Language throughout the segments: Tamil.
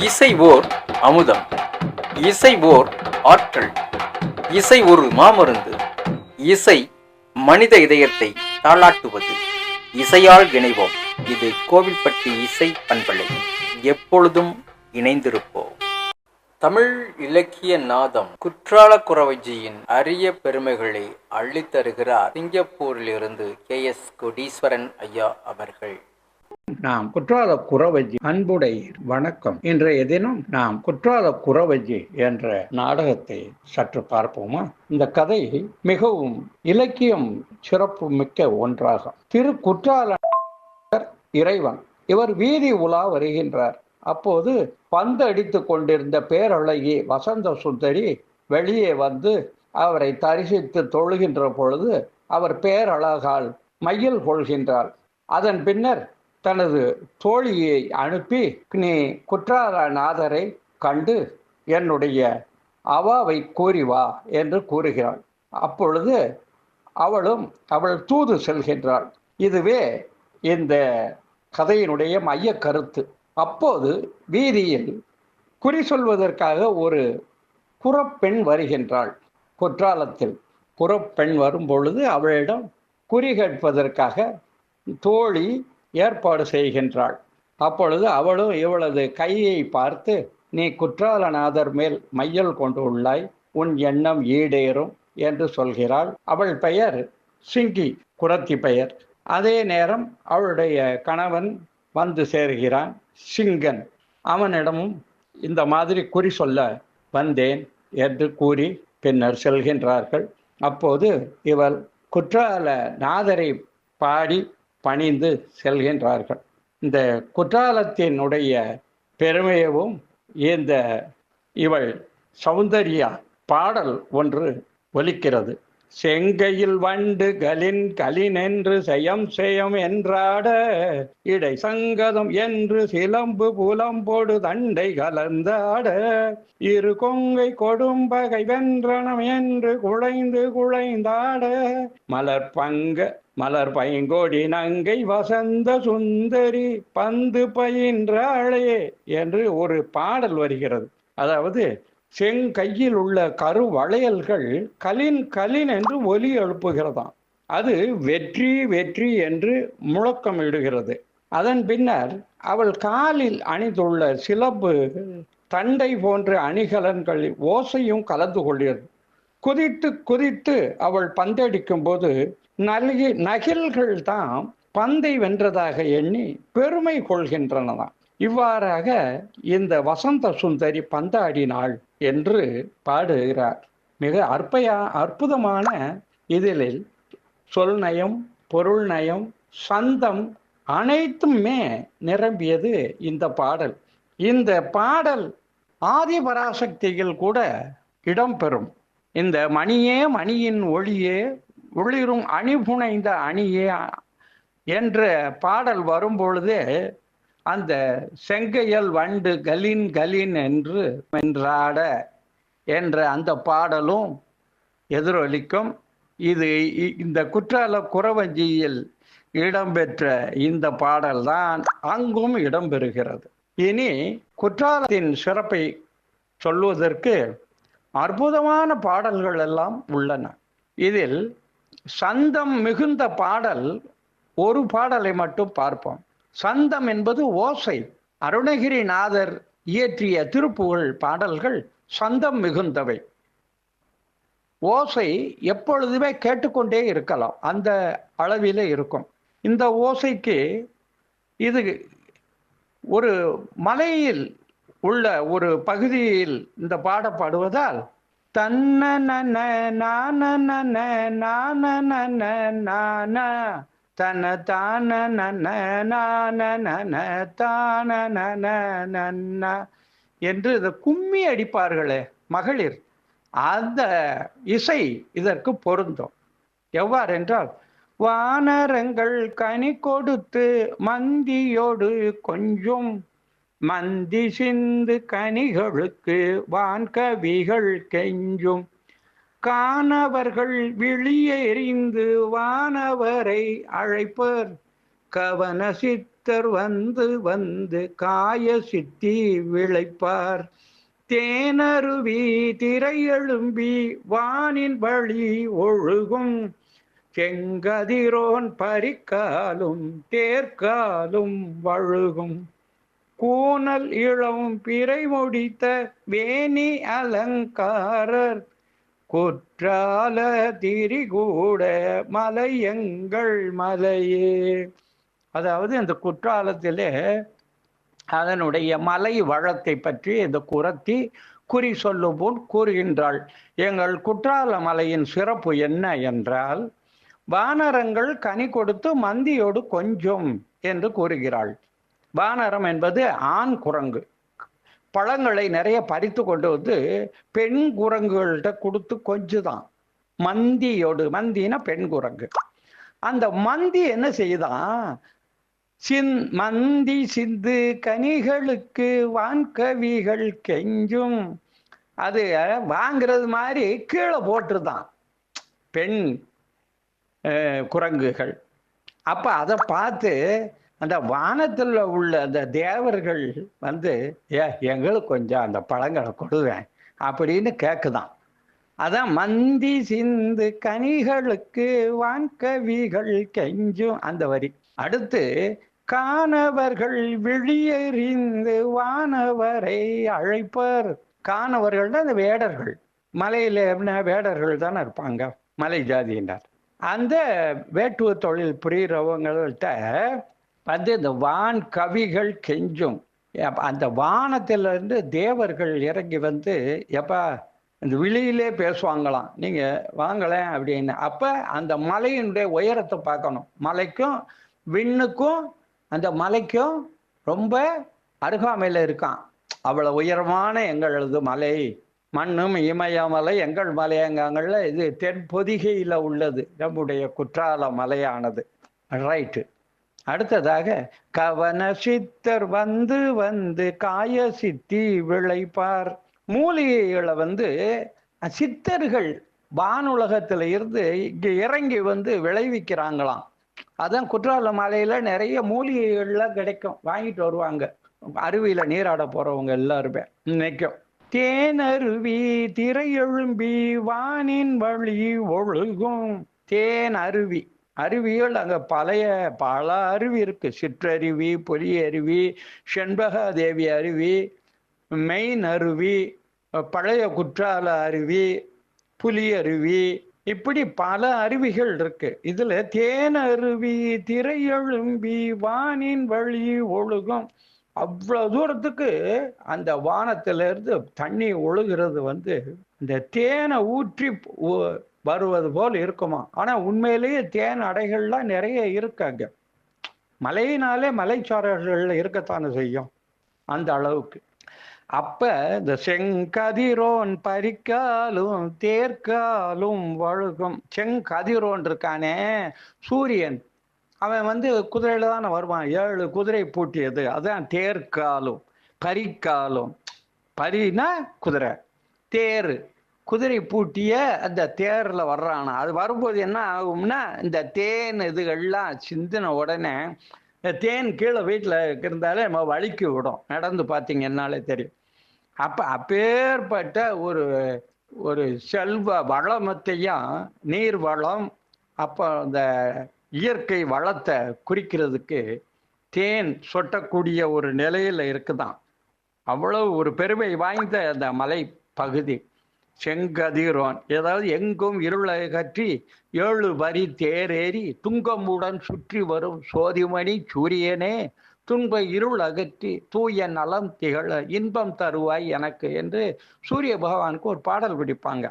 இசை ஓர் அமுதம், இசை ஓர் ஆற்றல், இசை ஒரு மாமருந்து. இசை மனித இதயத்தை தாளாட்டுவது. இசையால் இணைவோம். இது கோவில்பட்டி இசை பண்பலை. எப்பொழுதும் இணைந்திருப்போம். தமிழ் இலக்கிய நாதம் குற்றாலக்குறவஞ்சியின் அரிய பெருமைகளை அள்ளித்தருகிறார் சிங்கப்பூரிலிருந்து KS கோடீஸ்வரன் ஐயா அவர்கள். நாம் குற்றாலக்குறவஞ்சி அன்புடை வணக்கம். இன்றைய தினம் நாம் குற்றாலக்குறவஞ்சி என்ற நாடகத்தை சற்று பார்ப்போமா? இந்த கதை மிகவும் இலக்கியம் சிறப்பு மிக்க ஒன்றாகும். திரு குற்றால இறைவன் இவர் வீதி உலா வருகின்றார். அப்போது பந்து அடித்துக் கொண்டிருந்த பேரழகி வசந்த சுந்தரி வெளியே வந்து அவரை தரிசித்து தொழுகின்ற பொழுது அவர் பேரழகால் மையல் கொள்கின்றார். அதன் பின்னர் தனது தோழியை அனுப்பி, நீ குற்றாலநாதரை கண்டு என்னுடைய அவாவை கூறி வா என்று கூறுகிறாள். அப்பொழுது அவள் தூது செல்கின்றாள். இதுவே இந்த கதையினுடைய மைய கருத்து. அப்போது வீதியில் குறி சொல்வதற்காக ஒரு குறப்பெண் வருகின்றாள். குற்றாலத்தில் குறப்பெண் வரும் பொழுது அவளிடம் குறி கேட்பதற்காக தோழி ஏற்பாடு செய்கின்றாள். அப்பொழுது அவளும் இவளது கையை பார்த்து, நீ குற்றாலநாதர் மேல் மையல் கொண்டு உள்ளாய், உன் எண்ணம் ஈடேறும் என்று சொல்கிறாள். அவள் பெயர் சிங்கி, குறத்தி பெயர். அதே நேரம் அவளுடைய கணவன் வந்து சேர்கிறான், சிங்கன். அவனிடமும் இந்த மாதிரி குறி சொல்ல வந்தேன் என்று கூறி பின்னர் செல்கின்றார்கள். அப்போது இவள் குற்றாலநாதரை பாடி பணிந்து செல்கின்றார்கள். இந்த குற்றாலத்தினுடைய பெருமையவும் இவள் சௌந்தர்யா பாடல் ஒன்று ஒலிக்கிறது. செங்கையில் வண்டு கலின் என்று செயம் என்றாட, இடை சங்கதம் என்று சிலம்பு புலம்போடு தண்டை கலந்தாட, இரு கொங்கை கொடும்பகை வென்றனம் என்று குழைந்தாட, மலர் பைங்கோடி நங்கை வசந்த சுந்தரி பந்து பயின்றாளே என்று ஒரு பாடல் வருகிறது. அதாவது செங்கையில் உள்ள கருவளையல்கள் கலின் என்று ஒலி எழுப்புகிறதாம். அது வெற்றி வெற்றி என்று முழக்கம் இடுகிறது. அதன் பின்னர் அவள் காலில் அணிந்துள்ள சிலம்பு தண்டை போன்ற அணிகலன்களில் ஓசையும் கலந்து கொள்கிறது. குதித்து குதித்து அவள் பந்தடிக்கும் போது நகில்கள் தான் பந்தை வென்றதாக எண்ணி பெருமை கொள்கின்றனதான். இவ்வாறாக இந்த வசந்த சுந்தரி பந்தாடினாள் என்று பாடுகிறார். மிக அற்புதமான இதில் சொல் நயம், பொருள் நயம், சந்தம் அனைத்துமே நிரம்பியது இந்த பாடல். இந்த பாடல் ஆதிபராசக்தியில் கூட இடம்பெறும். இந்த மணியே மணியின் ஒளியே ஒளிரும் அணிபுனைந்த அணியே என்ற பாடல் வரும்பொழுதே அந்த செங்கையல் வண்டு கலின் என்று வென்றாட என்ற அந்த பாடலும் எதிரொலிக்கும். இது இந்த குற்றாலக்குறவஞ்சியில் இடம்பெற்ற இந்த பாடல்தான் அங்கும் இடம்பெறுகிறது. இனி குற்றாலத்தின் சிறப்பை சொல்வதற்கு அற்புதமான பாடல்கள் எல்லாம் உள்ளன. இதில் சந்தம் மிகுந்த பாடல் ஒரு பாடலை மட்டும் பார்ப்போம். சந்தம் என்பது ஓசை. அருணகிரிநாதர் இயற்றிய திருப்புகழ் பாடல்கள் சந்தம் மிகுந்தவை. ஓசை எப்பொழுதுமே கேட்டுக்கொண்டே இருக்கலாம், அந்த அளவிலே இருக்கும். இந்த ஓசைக்கு இது ஒரு மலையில் உள்ள ஒரு பகுதியில் இந்த பாடப்படுவதால் தன்ன தன தான என்று இந்த கும்மி அடிப்பார்களே மகளிர், அந்த இசை இதற்கு பொருந்தும். எவ்வாறென்றால், வானரங்கள் கனி கொடுத்து மந்தியோடு கொஞ்சம் மந்தி சிந்து கனிகளுக்கு வான்கவிகள் கெஞ்சும், காணவர்கள் விழியெறிந்து வானவரை அழைப்பர், கவன சித்த சித்தர் வந்து வந்து காய சித்தி விளைப்பார். தேனருவி திரையெழும்பி வானின் வழி ஒழுகும். செங்கதிரோன் பரிக்காலும் தேர்காலும் வழுகும். கூனல் இளம் பிறை முடித்த வேணி அலங்காரர். குற்றால திரிகூட மலையங்கள் மலையே. அதாவது இந்த குற்றாலத்திலே அதனுடைய மலை வளத்தை பற்றி இந்த குறத்தி குறி சொல்லும் போல் கூறுகின்றாள். எங்கள் குற்றால மலையின் சிறப்பு என்ன என்றால், வானரங்கள் கனி கொடுத்து மந்தியோடு கொஞ்சம் என்று கூறுகிறாள். வானரம் என்பது ஆண் குரங்கு. பழங்களை நிறைய பறித்து கொண்டு வந்து பெண் குரங்குகள்கிட்ட கொடுத்து கொஞ்சுதான். மந்தியோடு, மந்தினா பெண் குரங்கு. அந்த மந்தி என்ன செய்யுதான், மந்தி சிந்து கனிகளுக்கு வான்கவிகள் கெஞ்சும். அது வாங்கிறது மாதிரி கீழே போட்டுருதான் பெண் குரங்குகள். அப்ப அதை பார்த்து அந்த வானத்தில் உள்ள அந்த தேவர்கள் வந்து எங்களுக்கு கொஞ்சம் அந்த பழங்களை கொடுவேன் அப்படின்னு கேட்குதான். அதான் மந்தி சிந்து கனிகளுக்கு வான்கவிகள் கெஞ்சும் அந்த வரி. அடுத்து, காணவர்கள் விழியறிந்து வானவரை அழைப்பர். காணவர்கள் அந்த வேடர்கள், மலையில வேடர்கள் தானே இருப்பாங்க, மலை ஜாதியினர். அந்த வேட்டுவ தொழில் புரிகிறவங்கள்ட்ட வந்து இந்த வான் கவிகள் கெஞ்சும். அந்த வானத்திலிருந்து தேவர்கள் இறங்கி வந்து எப்பா இந்த விழியிலே பேசுவாங்களாம், நீங்க வாங்கலேன் அப்படின்னு. அப்ப அந்த மலையினுடைய உயரத்தை பார்க்கணும். மலைக்கும் விண்ணுக்கும் அந்த மலைக்கும் ரொம்ப அருகாமையில் இருக்கான். அவ்வளவு உயரமான எங்களது மலை, மண்ணும் இமயமலை எங்கள் மலையங்கள்ல இது தென்பொதிகையில உள்ளது நம்முடைய குற்றால மலையானது. ரைட்டு. அடுத்ததாக, கவன சித்தர் வந்து வந்து காய சித்தி விளைப்பார். மூலிகைகளை வந்து சித்தர்கள் வானுலகத்துல இருந்து இங்க இறங்கி வந்து விளைவிக்கிறாங்களாம். அதான் குற்றால மலையில நிறைய மூலிகைகள்லாம் கிடைக்கும், வாங்கிட்டு வருவாங்க அருவியில நீராட போறவங்க எல்லாருமே. நினைக்கும் தேனருவி திரையெழும்பி வானின் வழி ஒழுகும். தேன் அருவி, அருவிகள் அங்க பல அருவி இருக்கு. சிற்றருவி, பொலியருவி, செண்பகாதேவி அருவி, மெயின் அருவி, பழைய குற்றால அருவி, புலியருவி, இப்படி பல அருவிகள் இருக்கு. இதுல தேன் அருவி திரையெழும்பி வானின் வழி ஒழுகும். அவ்வளவு தூரத்துக்கு அந்த வானத்துல இருந்து தண்ணி ஒழுகிறது வந்து இந்த தேனை ஊற்றி வருவது போல் இருக்குமா. ஆனா உண்மையிலேயே தேன் அடைகள்லாம் நிறைய இருக்கு அங்க. மலையினாலே மலைச்சாரல்கள் இருக்கத்தானே செய்யும் அந்த அளவுக்கு. அப்ப இந்த செங்கதிரோன் பறிக்காலும் தேர்காலும் வழுகும். செங்கதிரோன் இருக்கானே சூரியன், அவன் வந்து குதிரையில தானே வருவான். 7 குதிரை பூட்டியது, அதான் தேர்காலும். பரிக்காலும், பரினா குதிரை, தேர் குதிரை பூட்டிய அந்த தேர்ல வர்றானா. அது வரும்போது என்ன ஆகும்னா, இந்த தேன் இதுகள்லாம் சிந்தின உடனே தேன் கீழே வீட்டில் இருந்தாலே நம்ம வலிக்கு விடும். நடந்து பார்த்தீங்கன்னாலே தெரியும். அப்ப அப்பேற்பட்ட ஒரு செல்வ வளமத்தையும் நீர் வளம், அப்போ அந்த இயற்கை வளத்தை குறிக்கிறதுக்கு தேன் சொட்டக்கூடிய ஒரு நிலையில இருக்குதான். அவ்வளவு ஒரு பெருமை வாய்ந்த அந்த மலை பகுதி செங்கதிரோன். ஏதாவது எங்கும் இருளை கற்றி 7 வரி தேரேறி துங்கமுடன் சுற்றி வரும் சோதிமணி சூரியனே, துன்ப இருள் அகற்றி தூய நலம் திகழ இன்பம் தருவாய் எனக்கு என்று சூரிய பகவானுக்கு ஒரு பாடல் பிடிப்பாங்க.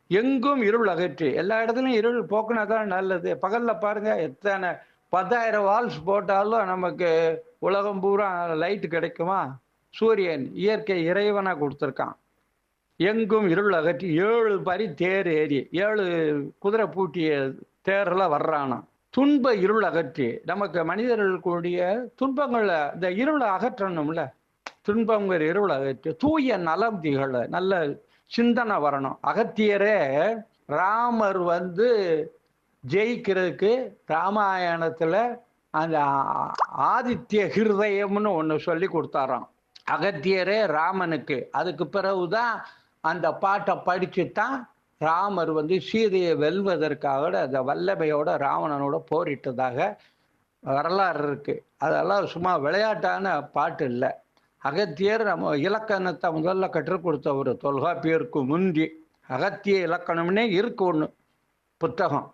எங்கும் இருள் அகற்றி, எல்லா இடத்துலையும் இருள் போக்குனாதான் நல்லது. பகல்ல பாருங்க, எத்தனை 10,000 வால்ஸ் போட்டாலும் நமக்கு உலகம் பூரா லைட் கிடைக்குமா? சூரியன் இயற்கை இறைவனா கொடுத்துருக்கான். எங்கும் இருள் அகற்றி 7 பரி தேர் ஏறி 7 குதிரை பூட்டிய தேர்ல வர்றானா. துன்ப இருள் அகற்றி, நமக்கு மனிதர்களுடைய துன்பங்களை இந்த இருளை அகற்றணும்ல, துன்பங்கிற இருள் அகற்றி தூய நலம் திகழ நல்ல சிந்தனை வரணும். அகத்தியரே ராமர் வந்து ஜெயிக்கிறதுக்கு ராமாயணத்துல அந்த ஆதித்ய ஹிருதயம்னு ஒன்று சொல்லி கொடுத்தாராம் அகத்தியரே ராமனுக்கு. அதுக்கு பிறகுதான் அந்த பாட்டை படிச்சு தான் ராமர் வந்து சீதையை வெல்வதற்காக அந்த வல்லமையோட ராவணனோட போரிட்டதாக வரலாறு இருக்கு. அதெல்லாம் சும்மா விளையாட்டான பாட்டு இல்லை. அகத்தியர் நம்ம இலக்கணத்தை முதல்ல கற்றுக் கொடுத்தவர் தொல்காப்பியருக்கு முந்தி. அகத்திய இலக்கணம்னே இருக்கு ஒன்று புத்தகம்.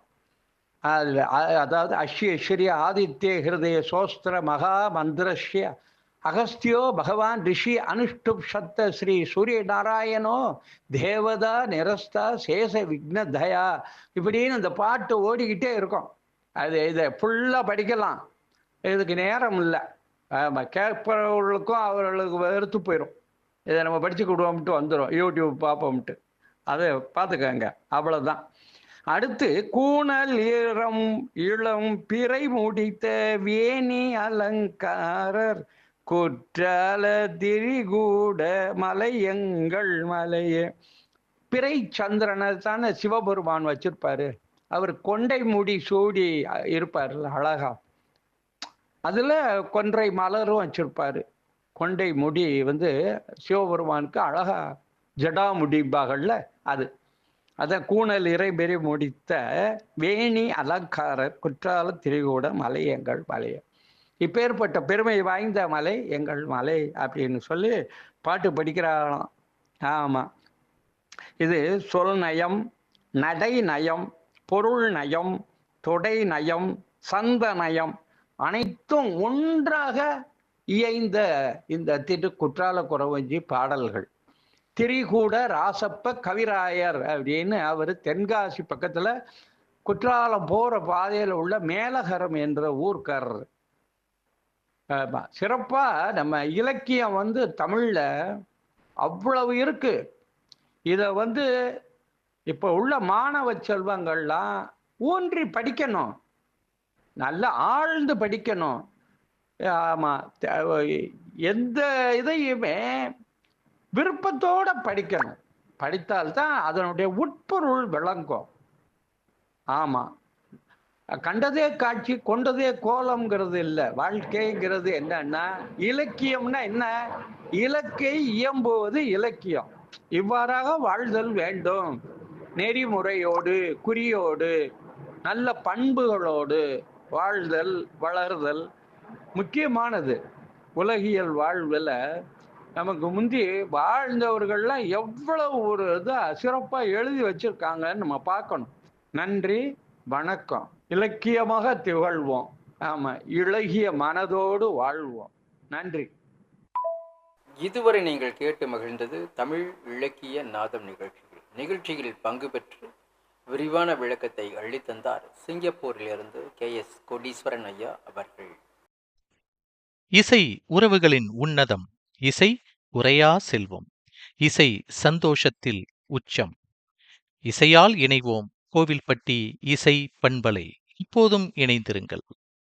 அதில் அதாவது அஸ்ய ஆதித்ய ஹிருதய சோஸ்திர மகா மந்திரஸ்ய அகஸ்தியோ பகவான் ரிஷி அனுஷ்டுப் சத்த ஸ்ரீ சூரிய நாராயணோ தேவதா நிரஸ்தா சேஷ விக்னதயா இப்படின்னு அந்த பாட்டு ஓடிக்கிட்டே இருக்கும். இதை ஃபுல்லாக படிக்கலாம். இதுக்கு நேரம் இல்லை. கேட்பவர்களுக்கும் அவர்களுக்கு வெறுத்து போயிடும். இதை நம்ம படிச்சுக்கிடுவோம்ட்டு வந்துடும், யூடியூப் பார்ப்போம்ட்டு. அதை பார்த்துக்கங்க, அவ்வளோதான். அடுத்து கூணல் இளம் பிறை முடித்த வேணி அலங்காரர் குற்றால திரிகூட மலையங்கள் மலையே. பிறை சந்திரனை தானே சிவபெருமான் வச்சிருப்பாரு. அவர் கொண்டை முடி சூடி இருப்பார்ல அழகா. அதுல கொன்றை மலரும் வச்சிருப்பாரு. கொண்டை முடி வந்து சிவபெருமானுக்கு அழகா ஜடாமுடிபாகல்ல அது. அத கூணல் இறைபெறி முடித்த வேணி அலங்காரர் குற்றால திரிகூட மலை எங்கள் மலைய. இப்பேற்பட்ட பெருமை வாய்ந்த மலை எங்கள் மலை அப்படின்னு சொல்லி பாட்டு படிக்கிறாங்களாம். ஆமா, இது சொல் நயம், நடை நயம், பொருள் நயம், தொடை நயம், சந்த நயம் அனைத்தும் ஒன்றாக இயைந்த இந்த குற்றால குறவஞ்சி பாடல்கள். திரிகூட ராசப்ப கவிராயர் அப்படின்னு அவர் தென்காசி பக்கத்துல குற்றாலம் போற பாதையில உள்ள மேலகரம் என்ற ஊர்க்காரர். சிறப்பா நம்ம இலக்கியம் வந்து தமிழ்ல அவ்வளவு இருக்கு. இத வந்து இப்ப உள்ள மாணவ செல்வங்கள்லாம் ஊன்றி படிக்கணும், நல்லா ஆழ்ந்து படிக்கணும். ஆமா, எந்த இதையுமே விருப்பத்தோட படிக்கணும். படித்தால்தான் அதனுடைய உட்பொருள் விளங்கும். ஆமா, கண்டதே காட்சி கொண்டதே கோலம்ங்கிறது இல்லை. வாழ்க்கைங்கிறது என்னன்னா, இலக்கியம்னா என்ன? இலக்கை இயம்புவது இலக்கியம். இவ்வாறாக வாழ்தல் வேண்டும், நெறிமுறையோடு குறியோடு நல்ல பண்புகளோடு வாழ்தல் வளர்தல் முக்கியமானது. உலகியல் வாழ்வில் நமக்கு முந்தி வாழ்ந்தவர்கள்லாம் எவ்வளவு ஒரு இதை சிறப்பாக எழுதி வச்சிருக்காங்கன்னு நம்ம பார்க்கணும். நன்றி, வணக்கம். இலக்கியமாக திகழ்வோம். ஆமா, இளகிய மனதோடு வாழ்வோம். நன்றி. இதுவரை நீங்கள் கேட்டு மகிழ்ந்தது தமிழ் இலக்கிய நாதம் நிகழ்ச்சியில் பங்கு பெற்று விரிவான விளக்கத்தை அள்ளித்தந்தார் சிங்கப்பூரிலிருந்து KS கோடீஸ்வரன் ஐயா அவர்கள். இசை உறவுகளின் உன்னதம். இசை உரையா செல்வம். இசை சந்தோஷத்தில் உச்சம். இசையால் இணைவோம். கோவில்பட்டி இசை பண்பலை. இப்போதும் இணைந்திருங்கள்.